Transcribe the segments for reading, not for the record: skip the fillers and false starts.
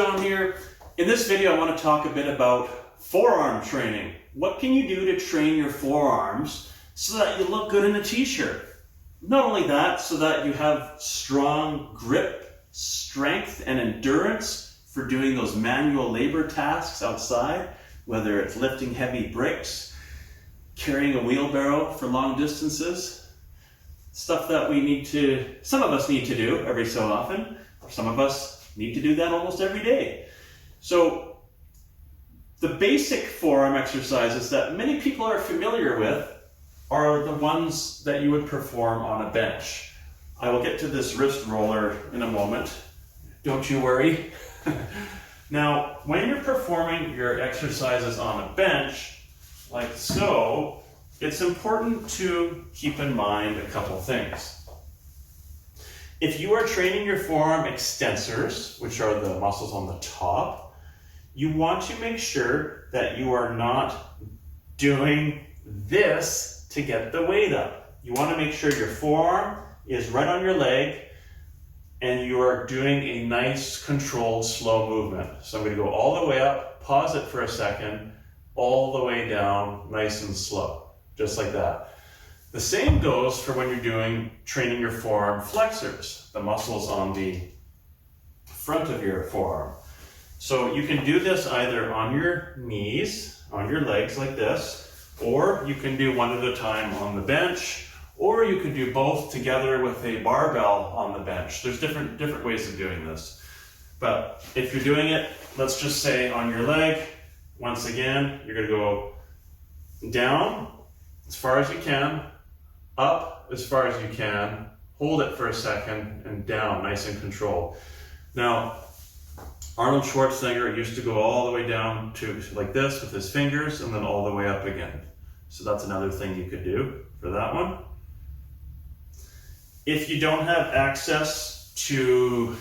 John here. In this video I want to talk a bit about forearm training. What can you do to train your forearms so that you look good in a t-shirt? Not only that, so that you have strong grip, strength, and endurance for doing those manual labor tasks outside, whether it's lifting heavy bricks, carrying a wheelbarrow for long distances, stuff that some of us need to do every so often, or some of us need to do that almost every day. So the basic forearm exercises that many people are familiar with are the ones that you would perform on a bench. I will get to this wrist roller in a moment. Don't you worry. Now, when you're performing your exercises on a bench, like so, it's important to keep in mind a couple things. If you are training your forearm extensors, which are the muscles on the top, you want to make sure that you are not doing this to get the weight up. You want to make sure your forearm is right on your leg and you are doing a nice, controlled, slow movement. So I'm going to go all the way up, pause it for a second, all the way down, nice and slow, just like that. The same goes for when you're training your forearm flexors, the muscles on the front of your forearm. So you can do this either on your knees, on your legs like this, or you can do one at a time on the bench, or you could do both together with a barbell on the bench. There's different ways of doing this. But if you're doing it, let's just say on your leg, once again, you're going to go down as far as you can, up as far as you can, hold it for a second, and down, nice and controlled. Now, Arnold Schwarzenegger used to go all the way down to like this with his fingers, and then all the way up again. So that's another thing you could do for that one. If you don't have access to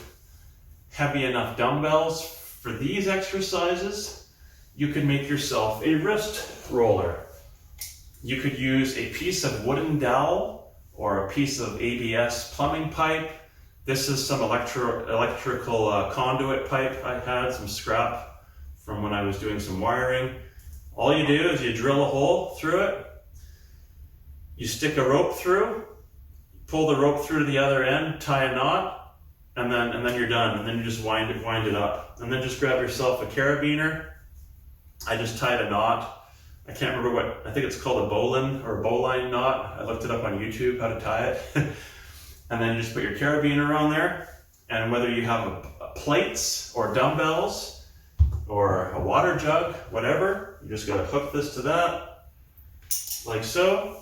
heavy enough dumbbells for these exercises, you could make yourself a wrist roller. You could use a piece of wooden dowel or a piece of ABS plumbing pipe. This is some electrical conduit pipe I had, some scrap from when I was doing some wiring. All you do is you drill a hole through it, you stick a rope through, pull the rope through to the other end, tie a knot, and then you're done. And then you just wind it up. And then just grab yourself a carabiner. I just tied a knot. I can't remember I think it's called a bowline or a bowline knot. I looked it up on YouTube, how to tie it. And then you just put your carabiner on there. And whether you have plates or dumbbells or a water jug, whatever, you just gotta hook this to that, like so.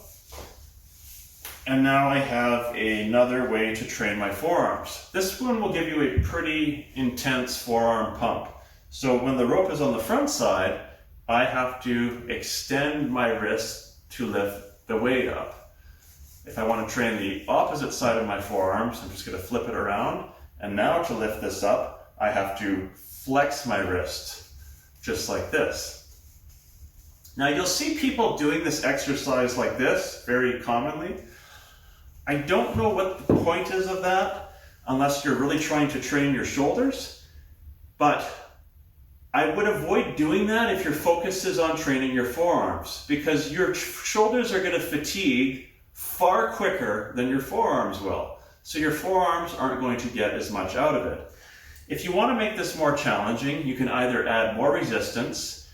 And now I have another way to train my forearms. This one will give you a pretty intense forearm pump. So when the rope is on the front side, I have to extend my wrist to lift the weight up. If I want to train the opposite side of my forearms, I'm just going to flip it around. And now to lift this up, I have to flex my wrist, just like this. Now you'll see people doing this exercise like this very commonly. I don't know what the point is of that, unless you're really trying to train your shoulders, but I would avoid doing that if your focus is on training your forearms, because your shoulders are going to fatigue far quicker than your forearms will. So your forearms aren't going to get as much out of it. If you want to make this more challenging, you can either add more resistance,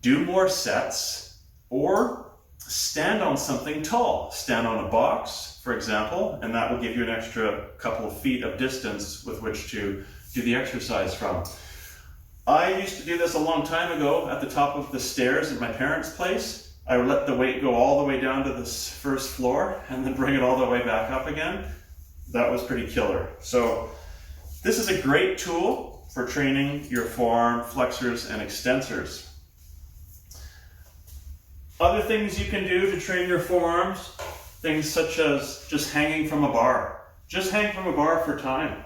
do more sets, or stand on something tall. Stand on a box, for example, and that will give you an extra couple of feet of distance with which to do the exercise from. I used to do this a long time ago at the top of the stairs at my parents' place. I would let the weight go all the way down to this first floor and then bring it all the way back up again. That was pretty killer. So this is a great tool for training your forearm flexors and extensors. Other things you can do to train your forearms, things such as just hanging from a bar. Just hang from a bar for time.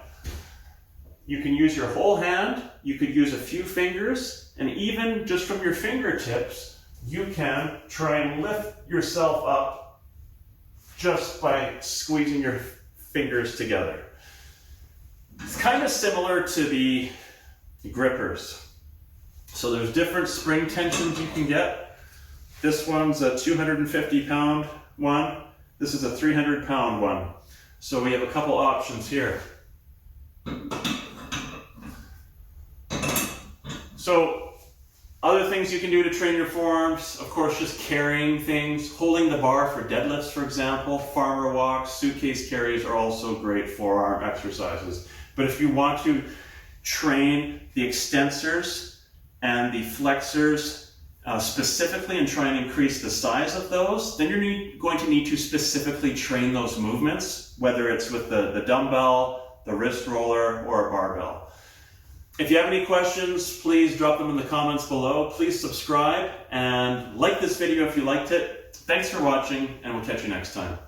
You can use your whole hand, you could use a few fingers, and even just from your fingertips, you can try and lift yourself up just by squeezing your fingers together. It's kind of similar to the grippers. So there's different spring tensions you can get. This one's a 250 pound one. This is a 300 pound one. So we have a couple options here. So other things you can do to train your forearms, of course, just carrying things, holding the bar for deadlifts, for example, farmer walks, suitcase carries are also great forearm exercises. But if you want to train the extensors and the flexors specifically and try and increase the size of those, then you're going to need to specifically train those movements, whether it's with the dumbbell, the wrist roller, or a barbell. If you have any questions, please drop them in the comments below. Please subscribe and like this video if you liked it. Thanks for watching, and we'll catch you next time.